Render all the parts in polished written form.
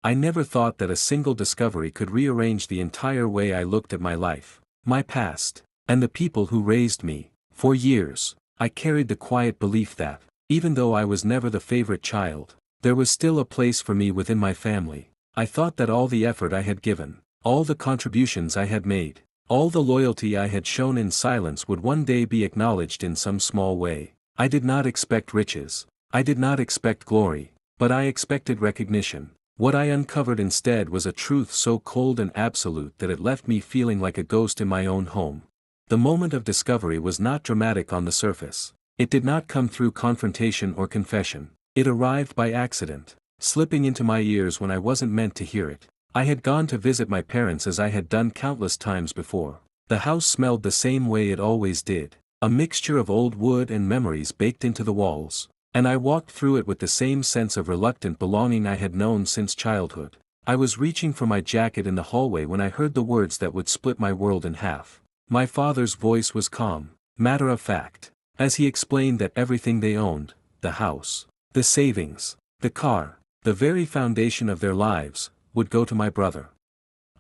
I never thought that a single discovery could rearrange the entire way I looked at my life, my past, and the people who raised me. For years, I carried the quiet belief that, even though I was never the favorite child, there was still a place for me within my family. I thought that all the effort I had given, all the contributions I had made, all the loyalty I had shown in silence would one day be acknowledged in some small way. I did not expect riches, I did not expect glory, but I expected recognition. What I uncovered instead was a truth so cold and absolute that it left me feeling like a ghost in my own home. The moment of discovery was not dramatic on the surface. It did not come through confrontation or confession. It arrived by accident, slipping into my ears when I wasn't meant to hear it. I had gone to visit my parents as I had done countless times before. The house smelled the same way it always did, a mixture of old wood and memories baked into the walls, and I walked through it with the same sense of reluctant belonging I had known since childhood. I was reaching for my jacket in the hallway when I heard the words that would split my world in half. My father's voice was calm, matter of fact, as he explained that everything they owned, the house, the savings, the car, the very foundation of their lives, would go to my brother.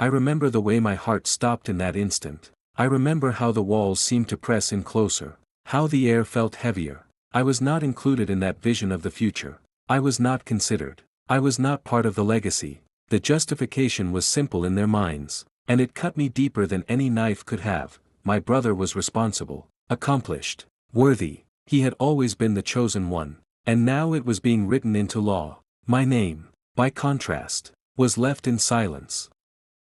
I remember the way my heart stopped in that instant. I remember how the walls seemed to press in closer, how the air felt heavier. I was not included in that vision of the future. I was not considered. I was not part of the legacy. The justification was simple in their minds, and it cut me deeper than any knife could have. My brother was responsible, accomplished, worthy. He had always been the chosen one, and now it was being written into law. My name, by contrast, was left in silence.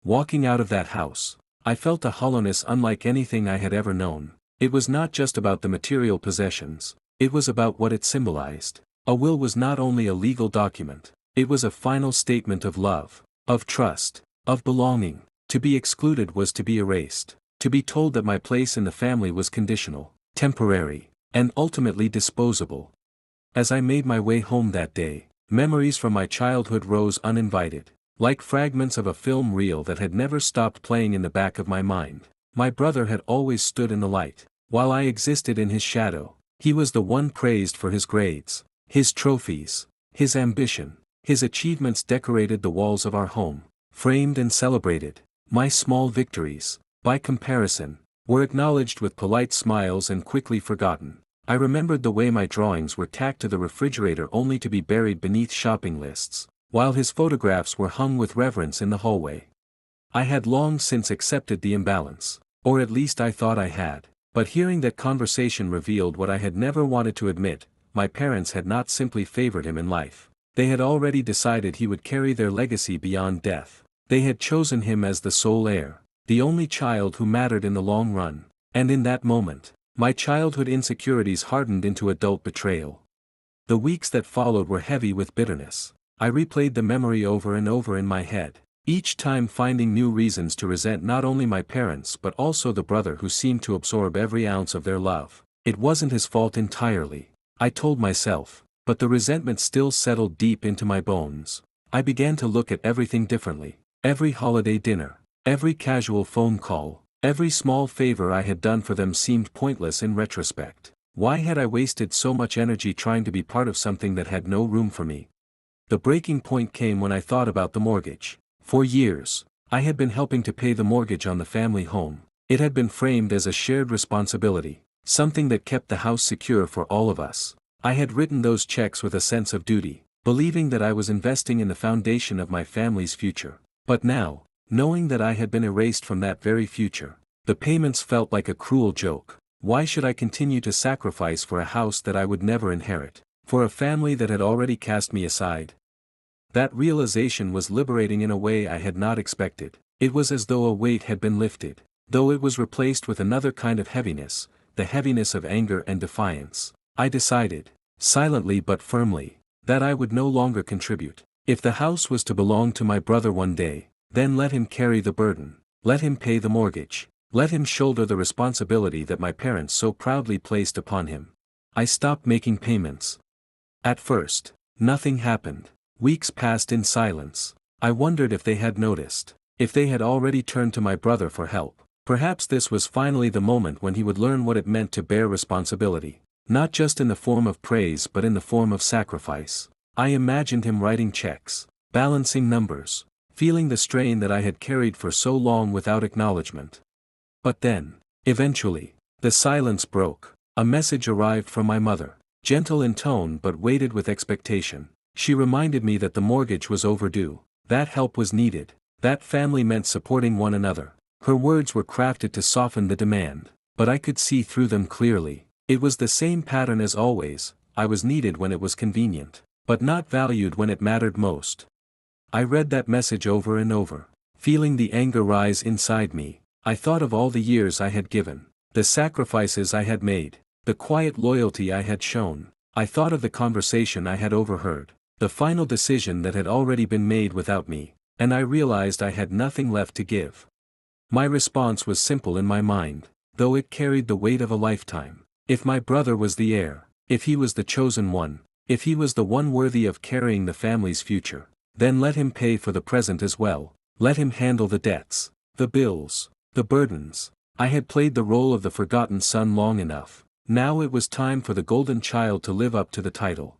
Walking out of that house, I felt a hollowness unlike anything I had ever known. It was not just about the material possessions. It was about what it symbolized. A will was not only a legal document, it was a final statement of love, of trust, of belonging. To be excluded was to be erased, to be told that my place in the family was conditional, temporary, and ultimately disposable. As I made my way home that day, memories from my childhood rose uninvited, like fragments of a film reel that had never stopped playing in the back of my mind. My brother had always stood in the light, while I existed in his shadow. He was the one praised for his grades, his trophies, his ambition. His achievements decorated the walls of our home, framed and celebrated. My small victories, by comparison, were acknowledged with polite smiles and quickly forgotten. I remembered the way my drawings were tacked to the refrigerator only to be buried beneath shopping lists, while his photographs were hung with reverence in the hallway. I had long since accepted the imbalance, or at least I thought I had. But hearing that conversation revealed what I had never wanted to admit. My parents had not simply favored him in life. They had already decided he would carry their legacy beyond death. They had chosen him as the sole heir, the only child who mattered in the long run. And in that moment, my childhood insecurities hardened into adult betrayal. The weeks that followed were heavy with bitterness. I replayed the memory over and over in my head, each time finding new reasons to resent not only my parents but also the brother who seemed to absorb every ounce of their love. It wasn't his fault entirely, I told myself, but the resentment still settled deep into my bones. I began to look at everything differently. Every holiday dinner, every casual phone call, every small favor I had done for them seemed pointless in retrospect. Why had I wasted so much energy trying to be part of something that had no room for me? The breaking point came when I thought about the mortgage. For years, I had been helping to pay the mortgage on the family home. It had been framed as a shared responsibility, something that kept the house secure for all of us. I had written those checks with a sense of duty, believing that I was investing in the foundation of my family's future. But now, knowing that I had been erased from that very future, the payments felt like a cruel joke. Why should I continue to sacrifice for a house that I would never inherit, for a family that had already cast me aside? That realization was liberating in a way I had not expected. It was as though a weight had been lifted, though it was replaced with another kind of heaviness, the heaviness of anger and defiance. I decided, silently but firmly, that I would no longer contribute. If the house was to belong to my brother one day, then let him carry the burden, let him pay the mortgage, let him shoulder the responsibility that my parents so proudly placed upon him. I stopped making payments. At first, nothing happened. Weeks passed in silence. I wondered if they had noticed, if they had already turned to my brother for help. Perhaps this was finally the moment when he would learn what it meant to bear responsibility, not just in the form of praise but in the form of sacrifice. I imagined him writing checks, balancing numbers, feeling the strain that I had carried for so long without acknowledgement. But then, eventually, the silence broke. A message arrived from my mother, gentle in tone but weighted with expectation. She reminded me that the mortgage was overdue, that help was needed, that family meant supporting one another. Her words were crafted to soften the demand, but I could see through them clearly. It was the same pattern as always. I was needed when it was convenient, but not valued when it mattered most. I read that message over and over, feeling the anger rise inside me. I thought of all the years I had given, the sacrifices I had made, the quiet loyalty I had shown. I thought of the conversation I had overheard, the final decision that had already been made without me, and I realized I had nothing left to give. My response was simple in my mind, though it carried the weight of a lifetime. If my brother was the heir, if he was the chosen one, if he was the one worthy of carrying the family's future, then let him pay for the present as well. Let him handle the debts, the bills, the burdens. I had played the role of the forgotten son long enough. Now it was time for the golden child to live up to the title.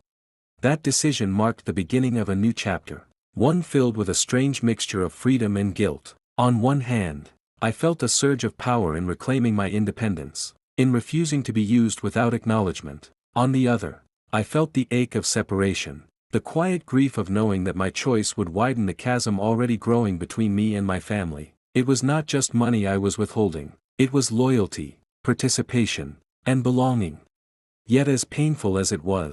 That decision marked the beginning of a new chapter, one filled with a strange mixture of freedom and guilt. On one hand, I felt a surge of power in reclaiming my independence, in refusing to be used without acknowledgement. On the other, I felt the ache of separation, the quiet grief of knowing that my choice would widen the chasm already growing between me and my family. It was not just money I was withholding, it was loyalty, participation, and belonging. Yet as painful as it was,